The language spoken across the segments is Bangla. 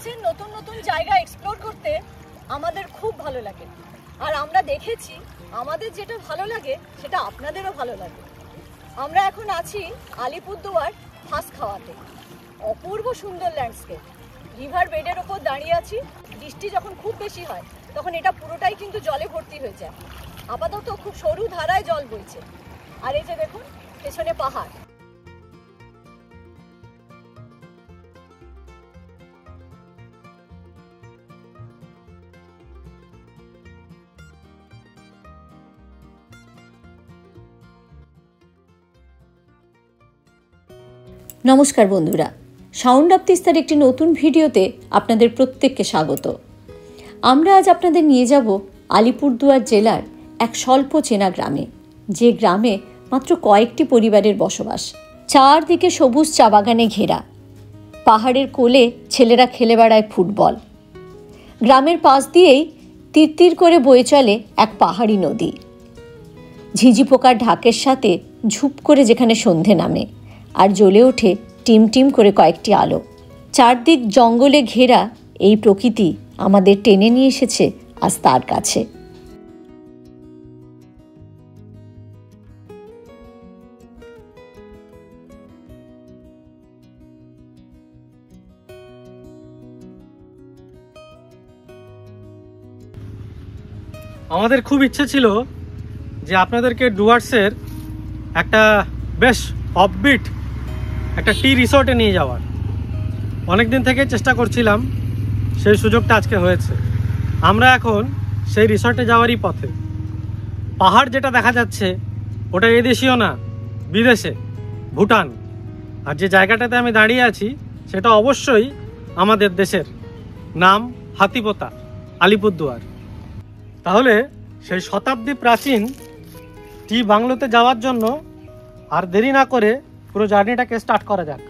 ডুয়ার্সের নতুন নতুন জায়গা এক্সপ্লোর করতে আমাদের খুব ভালো লাগে, আর আমরা দেখেছি আমাদের যেটা ভালো লাগে সেটা আপনাদেরও ভালো লাগে। আমরা এখন আছি আলিপুরদুয়ার হাঁসখাওয়াতে। অপূর্ব সুন্দর ল্যান্ডস্কেপ, রিভার বেডের ওপর দাঁড়িয়ে আছি। বৃষ্টি যখন খুব বেশি হয় তখন এটা পুরোটাই কিন্তু জলে ভর্তি হয়ে যায়। আপাতত খুব সরু ধারায় জল বইছে, আর এই যে দেখুন পেছনে পাহাড়। নমস্কার বন্ধুরা, সাউন্ড অফ তিস্তার একটি নতুন ভিডিওতে আপনাদের প্রত্যেককে স্বাগত। আমরা আজ আপনাদের নিয়ে যাব আলিপুরদুয়ার জেলার এক স্বল্প চেনা গ্রামে, যে গ্রামে মাত্র কয়েকটি পরিবারের বসবাস। চারদিকে সবুজ চা বাগানে ঘেরা, পাহাড়ের কোলে ছেলেরা খেলে বেড়ায় ফুটবল। গ্রামের পাশ দিয়েই তিরতির করে বয়ে চলে এক পাহাড়ি নদী। ঝিঝি পোকার ঢাকের সাথে ঝুপ করে যেখানে সন্ধে নামে, আর জ্বলে ওঠে টিম টিম করে কয়েকটি আলো। চারদিক জঙ্গলে ঘেরা এই প্রকৃতি আমাদের টেনে নিয়ে এসেছে আজ তার কাছে। আমাদের খুব ইচ্ছে ছিল যে আপনাদেরকে ডুয়ার্সের একটা বেশ অফবিট একটা টি রিসর্টে নিয়ে যাওয়ার। অনেক দিন থেকে চেষ্টা করছিলাম, সেই সুযোগটা আজকে হয়েছে। আমরা এখন সেই রিসর্টে যাওয়ারই পথে। পাহাড় যেটা দেখা যাচ্ছে ওটা এদেশীয় না, বিদেশে, ভুটান। আর যে জায়গাটাতে আমি দাঁড়িয়ে আছি সেটা অবশ্যই আমাদের দেশের, নাম হাতিপোতা, আলিপুরদুয়ার। তাহলে সেই শতাব্দী প্রাচীন টি বাংলোতে যাওয়ার জন্য আর দেরি না করে পুরো জার্নিটাকে স্টার্ট করা যাক।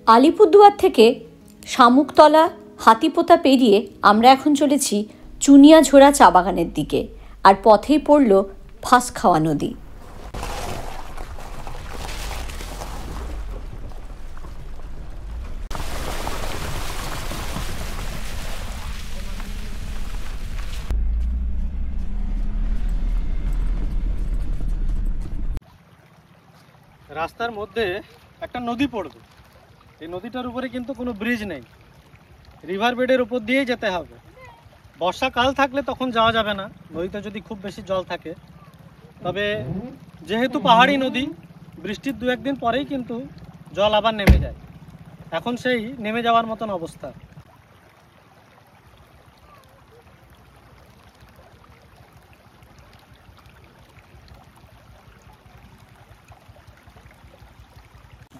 আলিপুরদুয়ার থেকে শামুকতলা, হাতিপোতা পেরিয়ে আমরা এখন চলেছি চুনিয়াঝোড়া চা বাগানের দিকে, আর পথেই পড়ল হাঁসখাওয়া নদী। রাস্তার মধ্যে একটা নদী পড়বে। এই নদীটার উপরে কিন্তু কোনো ব্রিজ নেই, রিভার বেডের উপর দিয়েই যেতে হবে। বর্ষাকাল থাকলে তখন যাওয়া যাবে না, নদীতে যদি খুব বেশি জল থাকে। তবে যেহেতু পাহাড়ি নদী, বৃষ্টির দু একদিন পরেই কিন্তু জল আবার নেমে যায়। এখন সেই নেমে যাওয়ার মতন অবস্থা।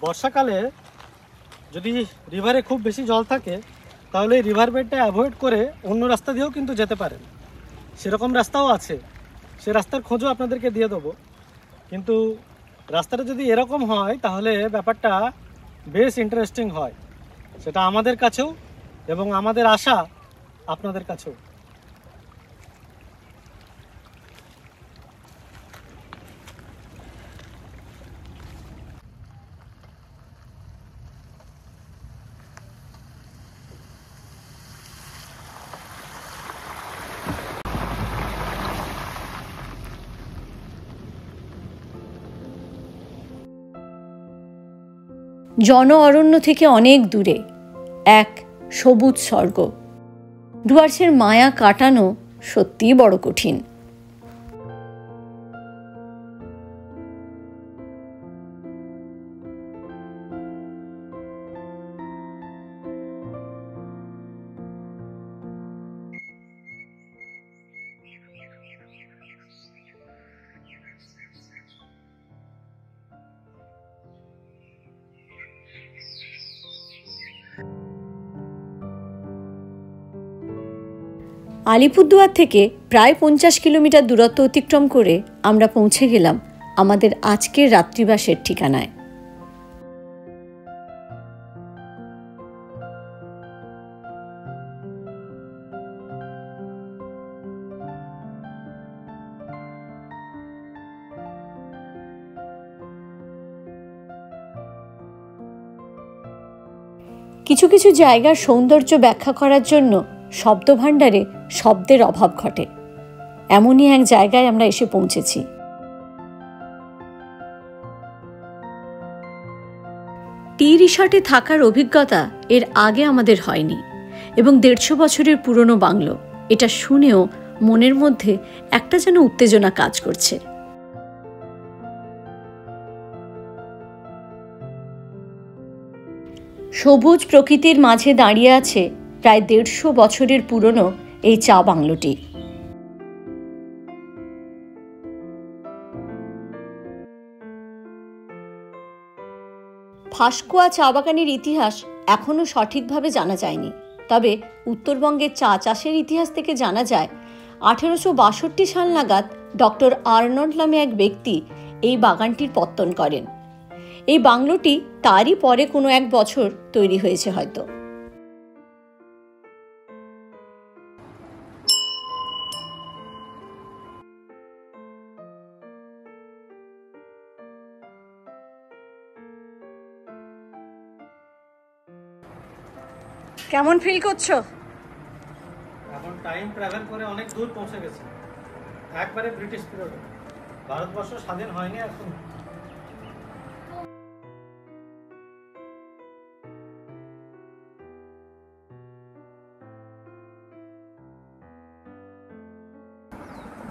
বর্ষাকালে যদি রিভারে খুব বেশি জল থাকে তাহলে এই রিভার বেডটা অ্যাভয়েড করে অন্য রাস্তা দিয়েও কিন্তু যেতে পারেন। সেরকম রাস্তাও আছে, সে রাস্তার খোঁজও আপনাদেরকে দিয়ে দেবো। কিন্তু রাস্তাটা যদি এরকম হয় তাহলে ব্যাপারটা বেশ ইন্টারেস্টিং হয়, সেটা আমাদের কাছেও এবং আমাদের আশা আপনাদের কাছেও। জন অরণ্য থেকে অনেক দূরে এক সবুজ স্বর্গ। ডুয়ার্সের মায়া কাটানো সত্যিই বড় কঠিন। আলিপুরদুয়ার থেকে প্রায় 50 কিলোমিটার দূরত্ব অতিক্রম করে আমরা পৌঁছে গেলাম আমাদের আজকের রাত্রিবাসের ঠিকানায়। কিছু কিছু জায়গার সৌন্দর্য ব্যাখ্যা করার জন্য শব্দভাণ্ডারে শব্দের অভাব ঘটে। এমনই এক জায়গায় আমরা এসে পৌঁছেছি। টি রিসর্টে থাকার অভিজ্ঞতা এর আগে আমাদের হয়নি এবং 150 বছরের পুরনো বাংলো, এটা শুনেও মনের মধ্যে একটা যেন উত্তেজনা কাজ করছে। সবুজ প্রকৃতির মাঝে দাঁড়িয়ে আছে প্রায় 150 বছরের পুরনো এই চা বাংলোটি। ফাঁসকোয়া চা বাগানের ইতিহাস এখনও সঠিকভাবে জানা যায়নি, তবে উত্তরবঙ্গের চা চাষের ইতিহাস থেকে জানা যায় 1862 সাল নাগাদ ডক্টর আর্নল্ড নামে এক ব্যক্তি এই বাগানটির পত্তন করেন। এই বাংলোটি তারই পরে কোনো এক বছর তৈরি হয়েছে হয়তো। কেমন ফিল করছো? এখন টাইম ট্রাভেল করে অনেক দূর পৌঁছে গেছে, একবারে ব্রিটিশ পিরিয়ডে। ভারতবর্ষ স্বাধীন হয়নি এখন।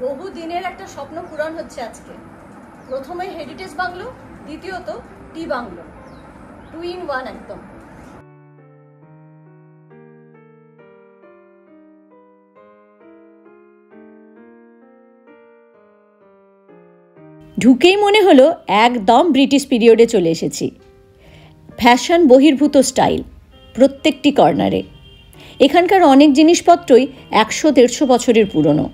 বহু দিনের একটা স্বপ্ন পূরণ হচ্ছে আজকে। প্রথমে হেরিটেজ বাংলো, দ্বিতীয়ত টি বাংলো, 2 in 1 একদম। ঢুকেই মনে হলো একদম ব্রিটিশ পিরিয়ডে চলে এসেছি। ফ্যাশন বহির্ভূত স্টাইল প্রত্যেকটি কর্নারে। এখানকার অনেক জিনিসপত্রই 100-150 বছরের পুরনো।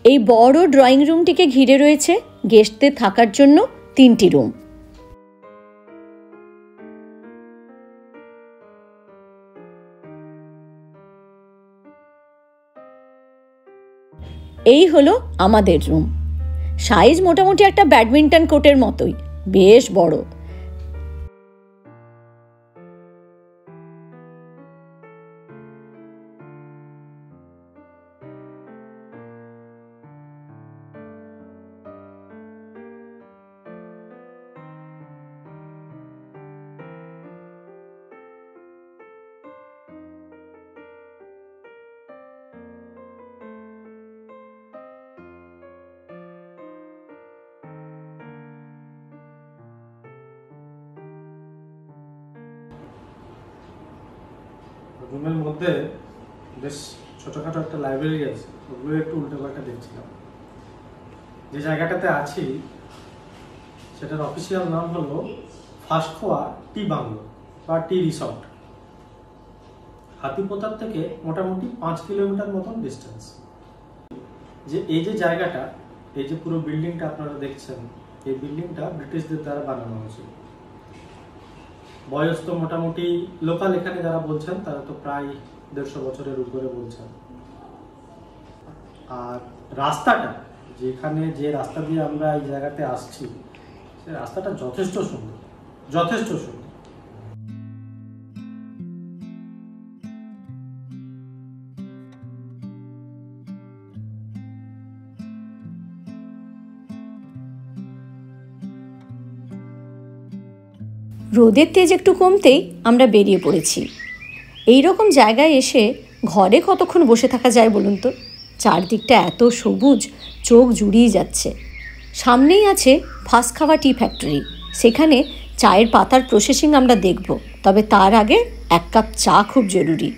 এই বড় ড্রয়িং রুমটিকে ঘিরে রয়েছে গেস্টদের থাকার জন্য 3টি রুম। এই হলো আমাদের রুম। সাইজ মোটামুটি একটা ব্যাডমিন্টন কোর্টের মতোই, বেশ বড়। রুমের মধ্যে বেশ ছোটখাটো একটা লাইব্রেরি আছে, ওগুলো একটু উল্টো পাল্টা দেখছিলাম। যে জায়গাটাতে আছি সেটার অফিসিয়াল নাম হলো ফাঁসকোয়া টি বাংলো বা টি রিসর্ট। হাতিপোতার থেকে মোটামুটি 5 কিলোমিটার মতন ডিস্টেন্স। যে এই যে জায়গাটা, এই যে পুরো বিল্ডিংটা আপনারা দেখছেন, এই বিল্ডিংটা ব্রিটিশদের দ্বারা বানানো হয়েছিল। বয়স তো মোটামুটি লোকাল এখানে যারা বলছেন তারা তো প্রায় 150 বছরের উপরে বলছেন। আর রাস্তাটা, যেখানে যে রাস্তা দিয়ে আমরা এই জায়গাতে আসছি, সে রাস্তাটা যথেষ্ট সুন্দর, যথেষ্ট সুন্দর। রোদের তেজ একটু কমতেই আমরা বেরিয়ে পড়েছি। এই রকম জায়গায় এসে ঘরে কতক্ষণ বসে থাকা যায় বলুন তো? চারদিকটা এত সবুজ, চোখ জুড়িয়ে যাচ্ছে। সামনেই আছে ফাঁসখাওয়া টি ফ্যাক্টরি, সেখানে চায়ের পাতার প্রসেসিং আমরা দেখব। তবে তার আগে 1 কাপ চা খুব জরুরি।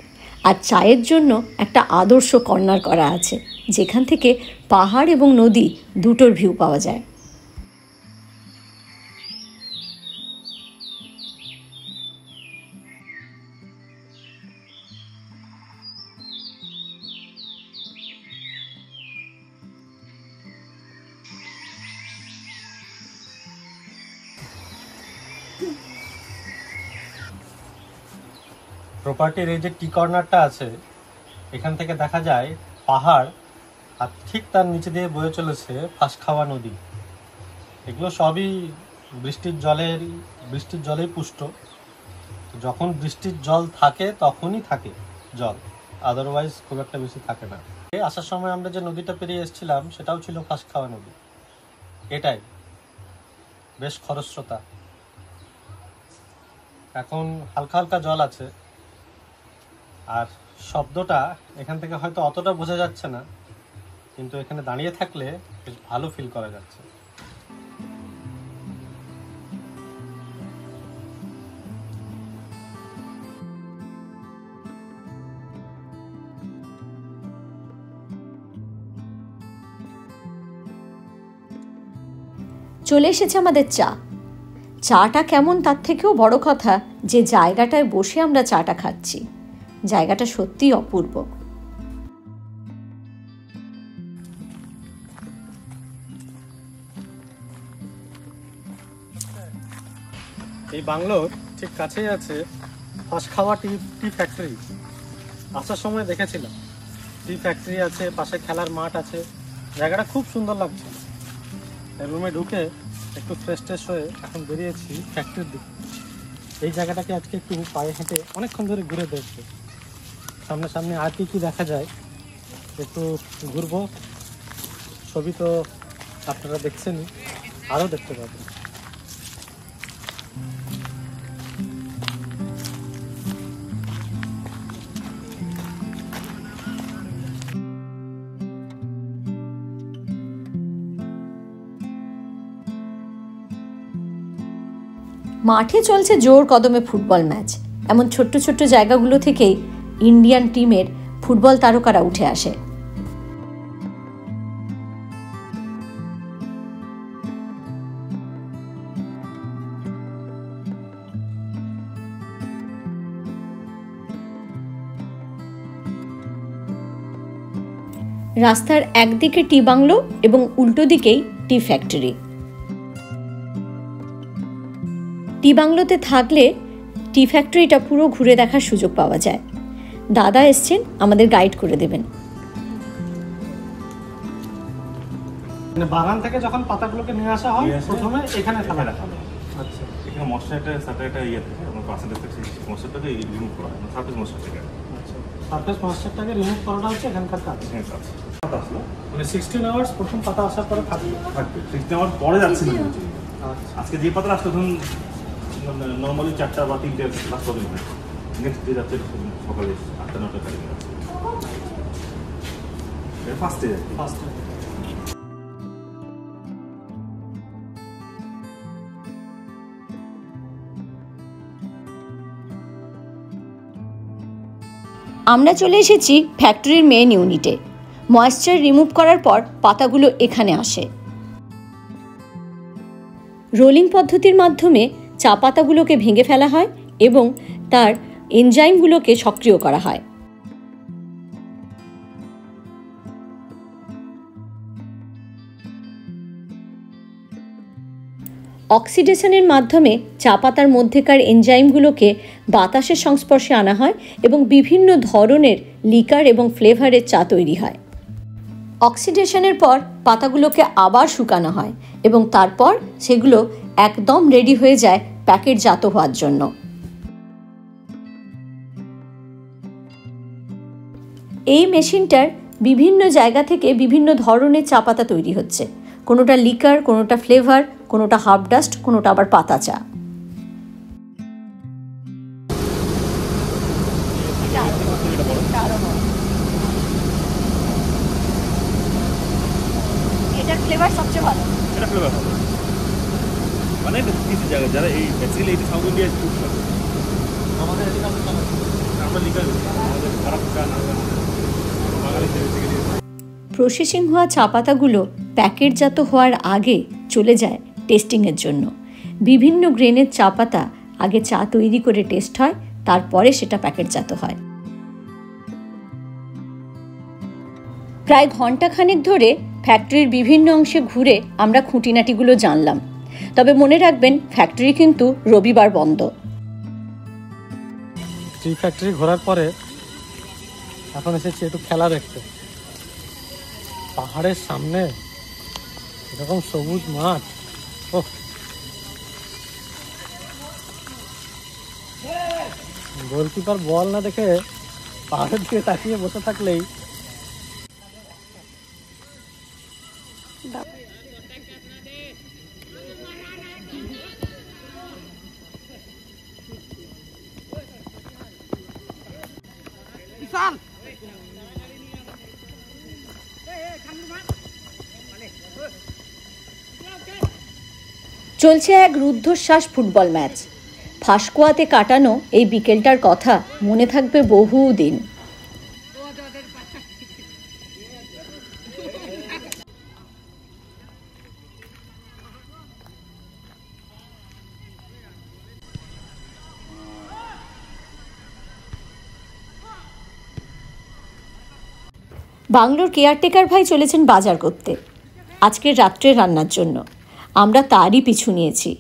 আর চায়ের জন্য একটা আদর্শ কর্নার করা আছে, যেখান থেকে পাহাড় এবং নদী দুটোর ভিউ পাওয়া যায়। প্রপার্টির এই যে টি কর্নারটা আছে, এখান থেকে দেখা যায় পাহাড়, আর ঠিক তার নিচে দিয়ে বয়ে চলেছে ফাঁসখাওয়া নদী। এগুলো সবই বৃষ্টির জলেই পুষ্ট। যখন বৃষ্টির জল থাকে তখনই থাকে জল, আদারওয়াইজ খুব একটা বেশি থাকে না। আসার সময় আমরা যে নদীটা পেরিয়ে এসেছিলাম সেটাও ছিল ফাঁসখাওয়া নদী। এটাই বেশ খরস্রোতা। এখন হালকা হালকা জল আছে, আর শব্দটা এখান থেকে হয়তো অতটা বোঝা যাচ্ছে না, কিন্তু এখানে দাঁড়িয়ে থাকলে বেশ ভালো ফিল করা যাচ্ছে। চলে এসেছে আমাদের চাটা কেমন তার থেকেও বড় কথা যে জায়গাটায় বসে আমরা চাটা খাচ্ছি। জায়গাটা সত্যিই অপূর্ব। এই বাংলোর ঠিক কাছেই আছে ফাঁসখাওয়া টি ফ্যাক্টরি। আসার সময় দেখেছিলাম টি ফ্যাক্টরি আছে, পাশে খেলার মাঠ আছে, জায়গাটা খুব সুন্দর লাগছে। রুমে ঢুকে একটু ফ্রেশ হয়ে এখন বেরিয়েছি ফ্যাক্টরির দিকে। এই জায়গাটাকে আজকে একটু পায়ে হেঁটে অনেকক্ষণ ধরে ঘুরে দেখবো, সামনে আর কি দেখা যায় একটু ঘুরবো। ছবি তো আপনারা দেখছেনই, আরও দেখতে পাবেন। মাঠে চলছে জোর কদমে ফুটবল ম্যাচ। এমন ছোট্ট ছোট্ট জায়গাগুলো থেকেই ইন্ডিয়ান টিমের ফুটবল তারকারা উঠে আসে। রাস্তার একদিকে টি বাংলো এবং উল্টো দিকেই টি ফ্যাক্টরি। টি বাংলোতে থাকলে টি ফ্যাক্টরিটা পুরো ঘুরে দেখার সুযোগ পাওয়া যায়। দাদা এসছেন আমাদের গাইড করে দেবেন। বাগান থেকে যখন পাতাগুলোকে নিয়ে আসা হয় প্রথমে এখানে ফেলা রাখা হয়। আচ্ছা, এখানে মশলাটা সাথে ইয়ে থাকে, আমরা পার্সেন্টেজ থেকে মশলাটাকে রিমুভ করা হয়, সারফেস মশলাটাকে। আচ্ছা, সারফেস মশলাটাকে রিমুভ করাটা হচ্ছে এখানকার কাজ। হ্যাঁ, কাজ। পাতা আসলো মানে 16 আওয়ার্স প্রথম পাতা আসার পরে থাকবে। 16 আওয়ার পরে যাচ্ছে না। আচ্ছা, আজকে যে পাতা আসলো তখন নর্মালি 4টা বা 3টে লাস্ট হবে না। নেক্সট ডে যাচ্ছে সকালে 8টা-9টা তারিখে যাচ্ছে। First day first. আমরা চলে এসেছি ফ্যাক্টরির মেন ইউনিটে। ময়েশ্চার রিমুভ করার পর পাতাগুলো এখানে আসে। রোলিং পদ্ধতির মাধ্যমে চা পাতাগুলোকে ভেঙে ফেলা হয় এবং তার এনজাইমগুলোকে সক্রিয় করা হয়। অক্সিডেশনের মাধ্যমে চা পাতার মধ্যেকার এনজাইমগুলোকে বাতাসের সংস্পর্শে আনা হয় এবং বিভিন্ন ধরনের লিকার এবং ফ্লেভারের চা তৈরি হয়। অক্সিডেশনের পর পাতাগুলোকে আবার শুকানো হয় এবং তারপর সেগুলো একদম রেডি হয়ে যায় প্যাকেটজাত হওয়ার জন্য। এই মেশিনটার বিভিন্ন জায়গা থেকে বিভিন্ন ধরনের চা পাতা তৈরি হচ্ছে। কোনোটা লিকার, কোনোটা ফ্লেভার, কোনোটা হার্ব ডাস্ট, কোনোটা আবার পাতা চা। এটার ফ্লেভার সবচেয়ে ভালো। এটা ফ্লেভার হবে মানে কিছু জায়গায় যারা এই বেসিক্যালি এই সাউথ ইন্ডিয়া ফুড খাবে, আমাদের এদিকে আমরা লিকার আমাদের খারাপ চা না বাঙালি বেসিক্যালি। প্রসেসিং হওয়া চা পাতাগুলো প্যাকেটজাত হওয়ার আগে চলে যায় টেস্টিংয়ের জন্য। বিভিন্ন গ্রেনের চা পাতা আগে চা তৈরি করে টেস্ট হয়, তারপরে সেটা প্যাকেটজাত হয়। প্রায় ঘন্টাখানেক ধরে ফ্যাক্টরির বিভিন্ন অংশে ঘুরে আমরা খুঁটিনাটিগুলো জানলাম। তবে মনে রাখবেন, ফ্যাক্টরি কিন্তু রবিবার বন্ধ। টি ফ্যাক্টরি ঘোরার পরে এখন এসেছি একটু খেলা দেখতে। পাহাড়ের সামনে এরকম সবুজ মাঠ, ও গোলকিপার বল না দেখে পাহাড়ের দিকে তাকিয়ে বসে থাকলেই চলছে এক রুদ্ধশ্বাস ফুটবল ম্যাচ। ফাঁসকুয়াতে কাটানো এই বিকেলটার কথা মনে থাকবে বহুদিন। বাংলোর কেয়ারটেকার ভাই চলেছেন বাজার করতে আজকের রাত্রে রান্নার জন্য। আমরা তারই পিছু নিয়েছি।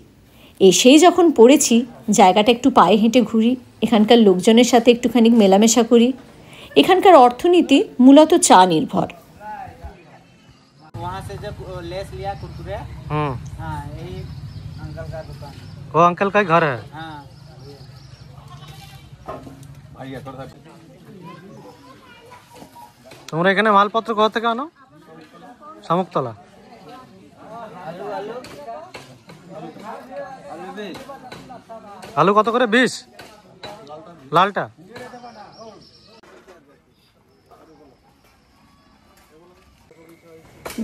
এসেই যখন পড়েছি, জায়গাটা একটু পায়ে হেঁটে ঘুরি, এখানকার লোকজনের সাথে একটুখানি মেলামেশা করি। এখানকার অর্থনীতি মূলত চা নির্ভর। वो अंकल का घर है। তোমরা এখানে মালপত্র কোথা থেকে আনো? শামুকতলা। আলু কত করে? 20 লালটা।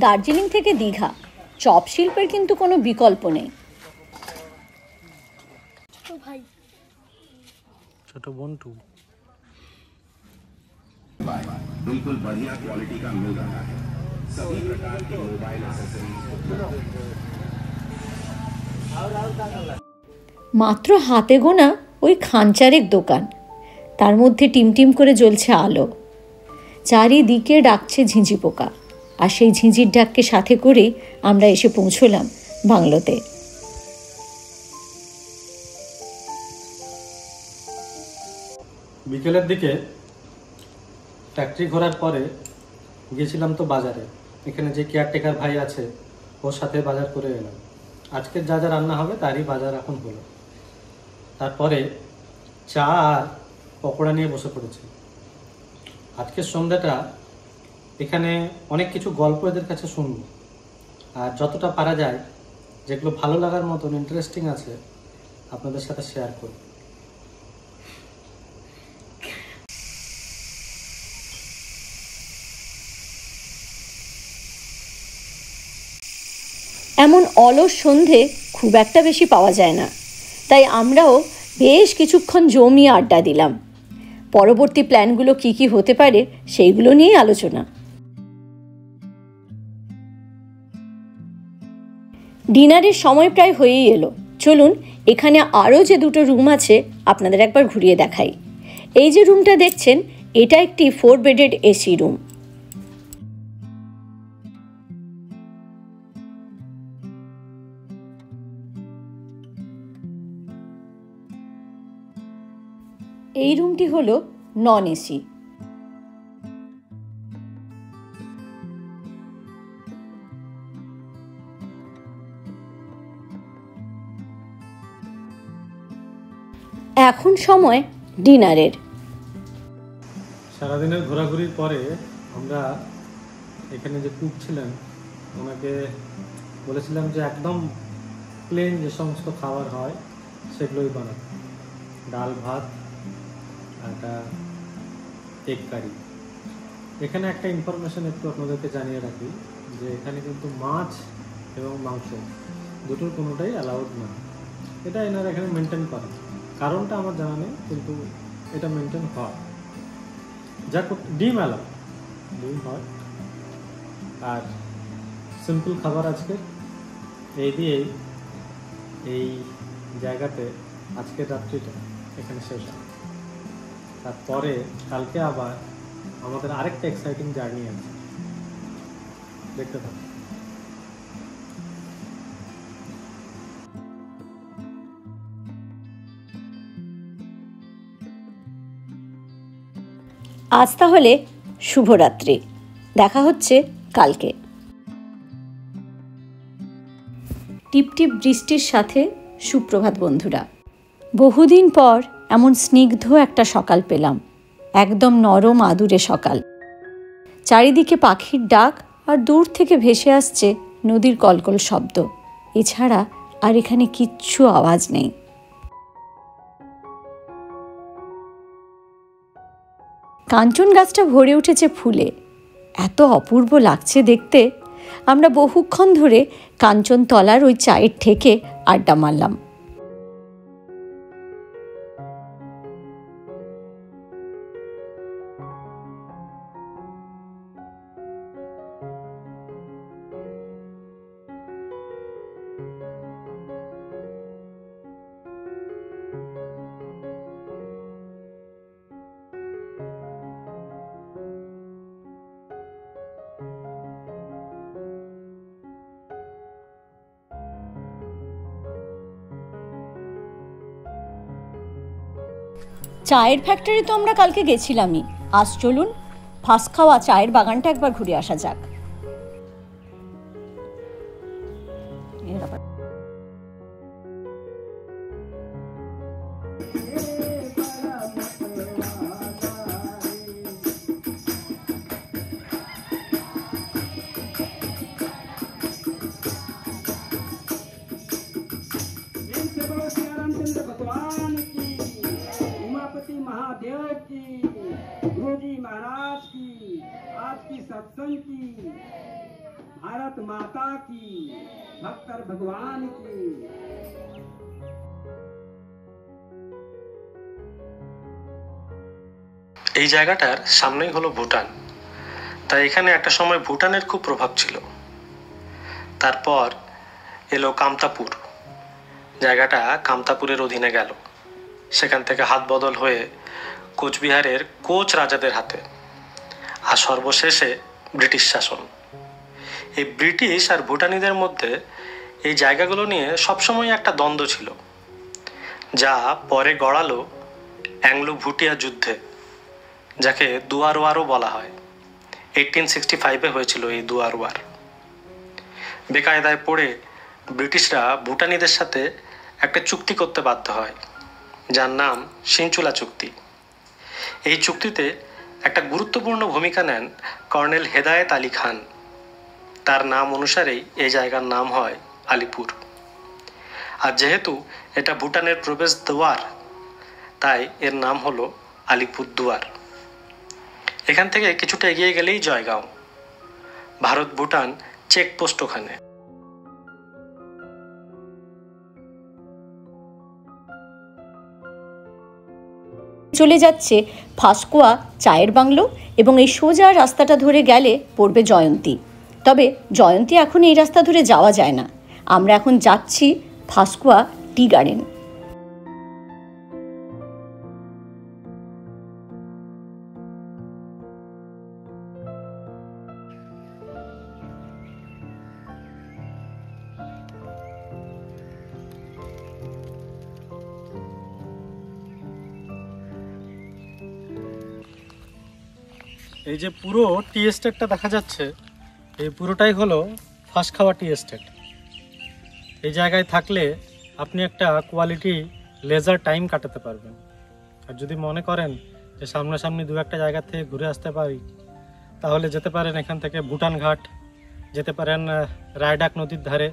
দার্জিলিং থেকে দীঘা চপ শিল্পের কিন্তু কোনো বিকল্প নেই। ছোট বন্টু बिल्कुल बढ़िया क्वालिटी का मिल रहा है। सभी प्रकार के मोबाइल एक्सेसरीज মাত্র হাতে গোনা ওই খানচারেক দোকান, তার মধ্যে টিমটিম করে জ্বলছে আলো। চারিদিকে ডাকছে ঝিঁঝি পোকা, আর সেই ঝিঁঝির ডাককে সাথে করেই আমরা এসে পৌঁছলাম বাংলোতে। বিকেলের দিকে ফ্যাক্টরি ঘোরার পরে গিয়েছিলাম তো বাজারে। এখানে যে কেয়ারটেকার ভাই আছে ওর সাথে বাজার করে এলাম। আজকের যা যা রান্না হবে তারই বাজার এখন হলো। তারপরে চা আর পকোড়া নিয়ে বসে পড়েছি। আজকের সন্ধ্যাটা এখানে অনেক কিছু গল্প এদের কাছে শুনব, আর যতটা পারা যায় যেগুলো ভালো লাগার মতন ইন্টারেস্টিং আছে আপনাদের সাথে শেয়ার করব। এমন অলস সন্ধে খুব একটা বেশি পাওয়া যায় না, তাই আমরাও বেশ কিছুক্ষণ জমিয়ে আড্ডা দিলাম। পরবর্তী প্ল্যানগুলো কি কি হতে পারে সেইগুলো নিয়েই আলোচনা। ডিনারের সময় প্রায় হয়েই এলো। চলুন এখানে আরও যে দুটো রুম আছে আপনাদের একবার ঘুরিয়ে দেখাই। এই যে রুমটা দেখছেন, এটা একটি 4 বেডেড এসি রুম। এই রুমটি হলো নন এসি। এখন সময় ডিনারের। সারাদিনের ঘোরাঘুরির পরে আমরা এখানে যে কুক ছিলেন ওনাকে বলেছিলাম যে একদম প্লেন যে সমস্ত খাবার হয় সেগুলোই বানাতে। ডাল ভাত, একটা এগ কারি। এখানে একটা ইনফরমেশন একটু আপনাদেরকে জানিয়ে রাখি যে এখানে কিন্তু মাছ এবং মাংস দুটোর কোনোটাই অ্যালাউড না। এটা এনারা এখানে মেনটেন করে। কারণটা আমার জানা নেই, কিন্তু এটা মেনটেন হয়। যা ডিম অ্যালাউ, ডিম হয়। আর সিম্পল খাবার আজকে এই দিয়েই এই জায়গাতে আজকের রাত্রিটা এখানে শেষ হয়। তারপরে কালকে আবার আমাদের আরেকটা এক্সাইটিং জার্নি আছে, দেখতে থাকুন। আজ তাহলে শুভরাত্রি, দেখা হচ্ছে কালকে। টিপটিপ বৃষ্টির সাথে সুপ্রভাত বন্ধুরা। বহুদিন পর এমন স্নিগ্ধ একটা সকাল পেলাম, একদম নরম আদুরে সকাল। চারিদিকে পাখির ডাক আর দূর থেকে ভেসে আসছে নদীর কলকল শব্দ, এছাড়া আর এখানে কিচ্ছু আওয়াজ নেই। কাঞ্চন গাছটা ভরে উঠেছে ফুলে, এত অপূর্ব লাগছে দেখতে। আমরা বহুক্ষণ ধরে কাঞ্চনতলার ওই চায়ের ঠেকে আড্ডা মারলাম। চায়ের ফ্যাক্টরি তো আমরা কালকে গেছিলামই, আজ চলুন ফাঁস খাওয়া চায়ের বাগানটা একবার ঘুরে আসা যাক। महादेव की, गुरुजी महाराज की, आज की सत्संग की, भारत माता की, भक्तर भगवान की। এই জায়গাটার সামনেই হলো ভুটান, তাই এখানে একটা সময় ভুটানের খুব প্রভাব ছিল। তারপর এলো কামতাপুর, জায়গাটা কামতাপুরের অধীনে গেল। সেখান থেকে হাত বদল হয়ে কোচবিহারের কোচ রাজাদের হাতে, আর সর্বশেষে ব্রিটিশ শাসন। এই ব্রিটিশ আর ভুটানিদের মধ্যে এই জায়গাগুলো নিয়ে সবসময় একটা দ্বন্দ্ব ছিল, যা পরে গড়ালো অ্যাংলো ভুটিয়া যুদ্ধে, যাকে দুয়ার ওয়ারও বলা হয়। 1865 হয়েছিল এই দুয়ার ওয়ার। বেকায়দায় পড়ে ব্রিটিশরা ভুটানিদের সাথে একটা চুক্তি করতে বাধ্য হয়, যার নাম সিনচুলা চুক্তি। এই চুক্তিতে একটা গুরুত্বপূর্ণ ভূমিকা নেন কর্নেল হেদায়েত আলী খান। তার নাম অনুসারেই এই জায়গার নাম হয় আলিপুর। আর যেহেতু এটা ভুটানের প্রবেশ দুয়ার, তাই এর নাম হলো আলিপুর দুয়ার। এখান থেকে কিছুটা এগিয়ে গেলেই জয়গাঁও, ভারত ভুটান চেকপোস্ট ওখানে। চলে যাচ্ছে ফাঁসকুয়া চায়ের বাংলো, এবং এই সোজা রাস্তাটা ধরে গেলে পড়বে জয়ন্তী। তবে জয়ন্তী এখন এই রাস্তা ধরে যাওয়া যায় না, আমরা এখন যাচ্ছি ফাঁসকুয়া টি গার্ডেন। এই যে পুরো টি এস্টেটটা দেখা যাচ্ছে, এই পুরোটাই হলো ফাঁসখাওয়া টি এস্টেট। এই জায়গায় থাকলে আপনি একটা কোয়ালিটি লেজার টাইম কাটাতে পারবেন। আর যদি মনে করেন যে সামনাসামনি দু একটা জায়গা থেকে ঘুরে আসতে পারি, তাহলে যেতে পারেন এখান থেকে ভুটান ঘাট, যেতে পারেন রায়ডাক নদীর ধারে।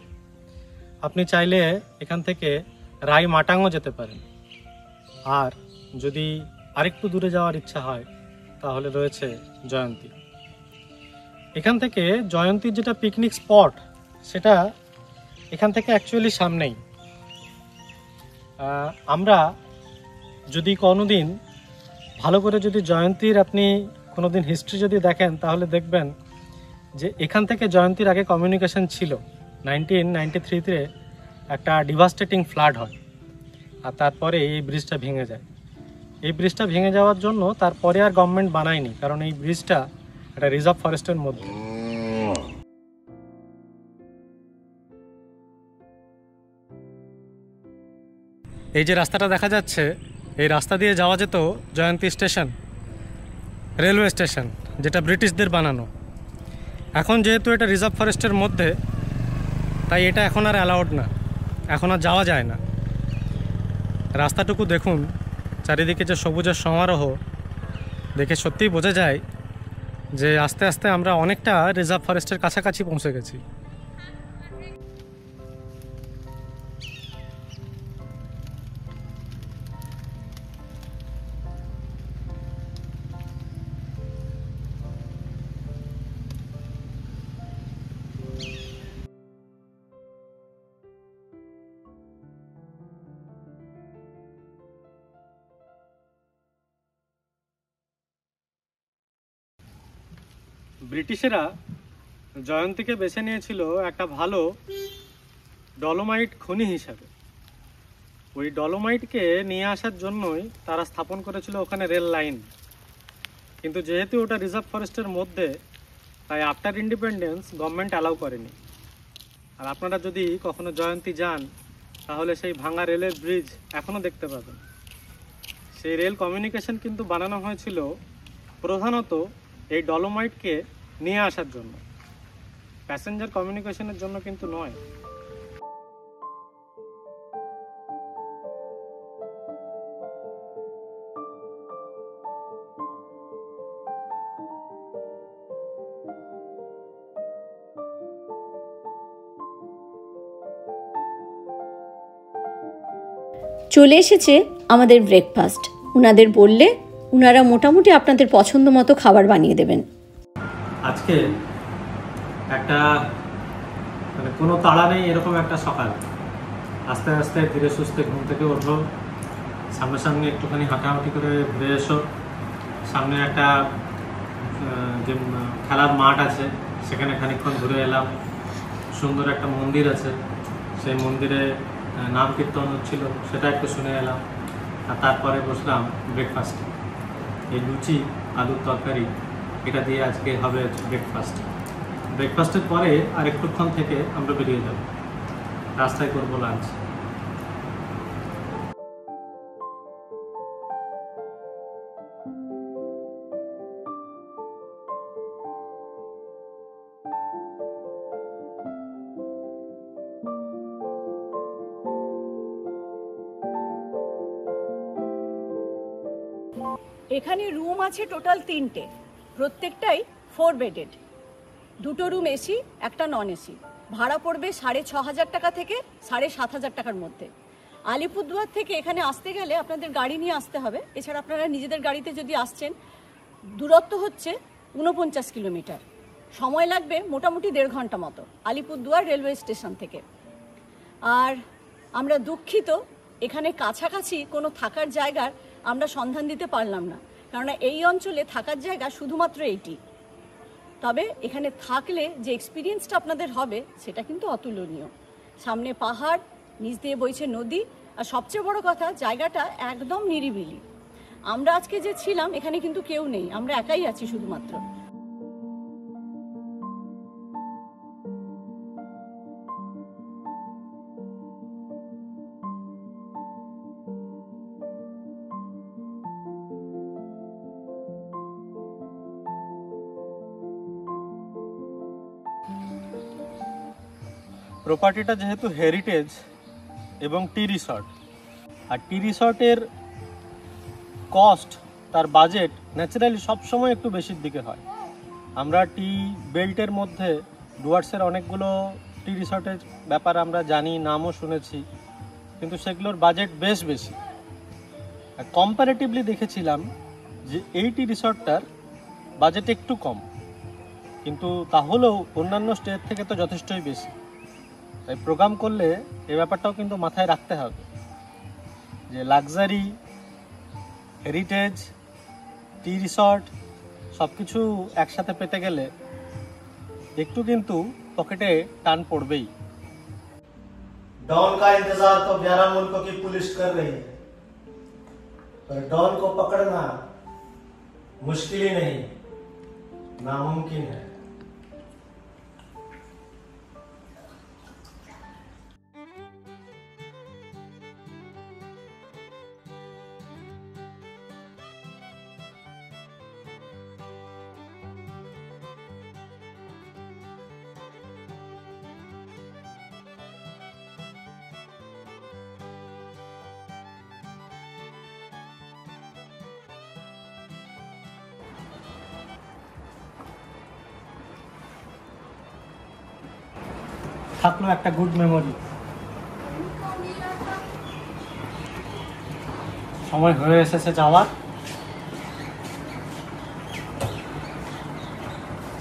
আপনি চাইলে এখান থেকে রাই মাটাংও যেতে পারেন। আর যদি আরেকটু দূরে যাওয়ার ইচ্ছা হয় তাহলে রয়েছে জয়ন্তী। এখান থেকে জয়ন্তীর যেটা পিকনিক স্পট, সেটা এখান থেকে অ্যাকচুয়ালি সামনেই। আমরা যদি কোনোদিন ভালো করে যদি জয়ন্তীর আপনি কোনোদিন হিস্ট্রি যদি দেখেন, তাহলে দেখবেন যে এখান থেকে জয়ন্তীর আগে কমিউনিকেশন ছিল। 1993-তে একটা ডিভাস্টেটিং ফ্লাড হয়, আর তারপরে এই ব্রিজটা ভেঙে যায়। এই ব্রিজটা ভেঙে যাওয়ার জন্য তারপরে আর গভর্নমেন্ট বানায়নি, কারণ এই ব্রিজটা একটা রিজার্ভ ফরেস্টের মধ্যে। এই যে রাস্তাটা দেখা যাচ্ছে, এই রাস্তা দিয়ে যাওয়া যেত জয়ন্তী স্টেশন। রেলওয়ে স্টেশন, যেটা ব্রিটিশদের বানানো। এখন যেহেতু এটা রিজার্ভ ফরেস্টের মধ্যে, তাই এটা এখন আর অ্যালাউড না, এখন আর যাওয়া যায় না। রাস্তাটুকু দেখুন, চারিদিকে যে সবুজের সমারোহ, দেখে সত্যিই বোঝা যায় যে আস্তে আস্তে আমরা অনেকটা রিজার্ভ ফরেস্টের কাছাকাছি পৌঁছে গেছি। ব্রিটিশেরা জয়ন্তীকে বেছে নিয়েছিল একটা ভালো ডলোমাইট খনি হিসাবে। ওই ডলোমাইটকে নিয়ে আসার জন্যই তারা স্থাপন করেছিল ওখানে রেল লাইন। কিন্তু যেহেতু ওটা রিজার্ভ ফরেস্টের মধ্যে, তাই আফটার ইন্ডিপেন্ডেন্স গভর্নমেন্ট অ্যালাউ করেনি। আর আপনারা যদি কখনো জয়ন্তী যান, তাহলে সেই ভাঙা রেলের ব্রিজ এখনও দেখতে পাবেন। সেই রেল কমিউনিকেশন কিন্তু বানানো হয়েছিল প্রধানত এই ডলোমাইটকে নিয়ে আসার জন্য, প্যাসেঞ্জার কমিউনিকেশনের জন্য কিন্তু নয়। চলে এসেছে আমাদের ব্রেকফাস্ট। ওনাদের বললে ওনারা মোটামুটি আপনাদের পছন্দ মতো খাবার বানিয়ে দেবেন। আজকে একটা কোনো তাড়া নেই, এরকম একটা সকাল। আস্তে আস্তে ধীরে সুস্থে ঘুম থেকে ওঠো, সামনাসামনি একটুখানি হাঁটাহাঁটি করে ঘুরে এসো। সামনে একটা যে খেলার মাঠ আছে, সেখানে খানিকক্ষণ ঘুরে এলাম। সুন্দর একটা মন্দির আছে, সেই মন্দিরে নাম কীর্তন হচ্ছিল, সেটা একটু শুনে এলাম। আর তারপরে বসলাম ব্রেকফাস্টে। এই লুচি আলুর তরকারি, এটা দিয়ে আজকে হবে ব্রেকফাস্ট। ব্রেকফাস্টের পরে আর একটুক্ষণ থেকে আমরা বেরিয়ে যাব, রাস্তায় করবো লাঞ্চ। এখানে রুম আছে টোটাল 3টে, প্রত্যেকটাই 4 বেডেড। 2টো রুম এসি, একটা নন এসি। ভাড়া পড়বে 6,500 টাকা থেকে 7,500 টাকার মধ্যে। আলিপুরদুয়ার থেকে এখানে আসতে গেলে আপনাদের গাড়ি নিয়ে আসতে হবে। এছাড়া আপনারা নিজেদের গাড়িতে যদি আসছেন, দূরত্ব হচ্ছে 49 কিলোমিটার। সময় লাগবে মোটামুটি 1.5 ঘন্টা মতো আলিপুরদুয়ার রেলওয়ে স্টেশন থেকে। আর আমরা দুঃখিত, এখানে কাছাকাছি কোনো থাকার জায়গার আমরা সন্ধান দিতে পারলাম না, কারণ এই অঞ্চলে থাকার জায়গা শুধুমাত্র এইটি। তবে এখানে থাকলে যে এক্সপিরিয়েন্সটা আপনাদের হবে, সেটা কিন্তু অতুলনীয়। সামনে পাহাড়, নিচ দিয়ে বইছে নদী, আর সবচেয়ে বড় কথা, জায়গাটা একদম নিরিবিলি। আমরা আজকে যে ছিলাম, এখানে কিন্তু কেউ নেই, আমরা একাই আছি শুধুমাত্র। প্রপার্টিটা যেহেতু হেরিটেজ এবং টি রিসর্ট, আর টি রিসর্টের কস্ট, তার বাজেট ন্যাচারালি সবসময় একটু বেশির দিকে হয়। আমরা টি বেল্টের মধ্যে ডুয়ার্সের অনেকগুলো টি রিসর্টের ব্যাপারে আমরা জানি, নামও শুনেছি, কিন্তু সেগুলোর বাজেট বেশ বেশি। কম্পারেটিভলি দেখেছিলাম যে এই টি রিসর্টটার বাজেট একটু কম, কিন্তু তাহলেও অন্যান্য স্টেট থেকে তো যথেষ্টই বেশি। তাই প্রোগ্রাম করলে এই ব্যাপারটাও কিন্তু মাথায় রাখতে হবে যে লাক্সারি, হেরিটেজ, টি রিসর্ট সব কিছু একসাথে পেতে গেলে একটু কিন্তু পকেটে টান পড়বেই। डॉन का इंतजार तो 11 मुल्कों की पुलिस कर रही है, पर डॉन को पकड़ना मुश्किल ही नहीं, नामुमकिन है। থাকলো একটা গুড মেমোরি। সময় হয়ে এসেছে যাওয়ার।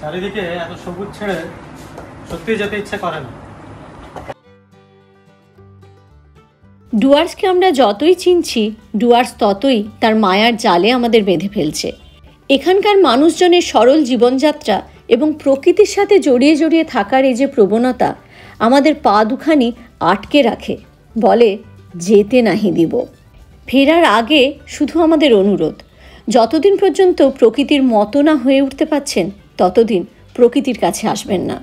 চারিদিকে এত সবুজ ছেড়ে সত্যি যেতে ইচ্ছে করে না। ডুয়ার্সকে আমরা যতই চিনছি, ডুয়ার্স ততই তার মায়ার জালে আমাদের বেঁধে ফেলছে। এখানকার মানুষজনের সরল জীবনযাত্রা এবং প্রকৃতির সাথে জড়িয়ে জড়িয়ে থাকার এই যে প্রবণতা আমাদের পা দুখানি আটকে রাখে, বলে যেতে নাহি দিব। ফেরার আগে শুধু আমাদের অনুরোধ, যতদিন পর্যন্ত প্রকৃতির মতো না হয়ে উঠতে পারছেন ততদিন প্রকৃতির কাছে আসবেন না।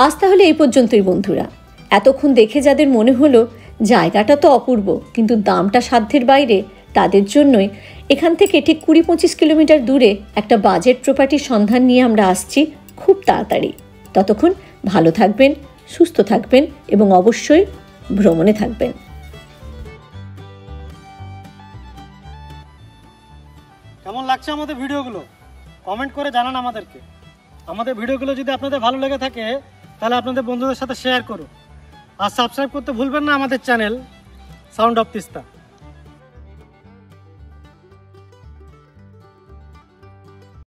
আজ তাহলে এই পর্যন্তই বন্ধুরা। এতক্ষণ দেখে যাদের মনে হলো জায়গাটা তো অপূর্ব কিন্তু দামটা সাধ্যের বাইরে, তাদের জন্যই এখান থেকে ঠিক 20-25 কিলোমিটার দূরে একটা বাজেট প্রপার্টির সন্ধান নিয়ে আমরা আসছি খুব তাড়াতাড়ি। ততক্ষণ ভালো থাকবেন, সুস্থ থাকবেন এবং অবশ্যই ভ্রমণে থাকবেন। কেমন লাগছে আমাদের ভিডিওগুলো কমেন্ট করে জানান আমাদেরকে। আমাদের ভিডিওগুলো যদি আপনাদের ভালো লেগে থাকে তাহলে আপনাদের বন্ধুদের সাথে শেয়ার করুন। আর সাবস্ক্রাইব করতে ভুলবেন না আমাদের চ্যানেল সাউন্ড অফ তিস্তা।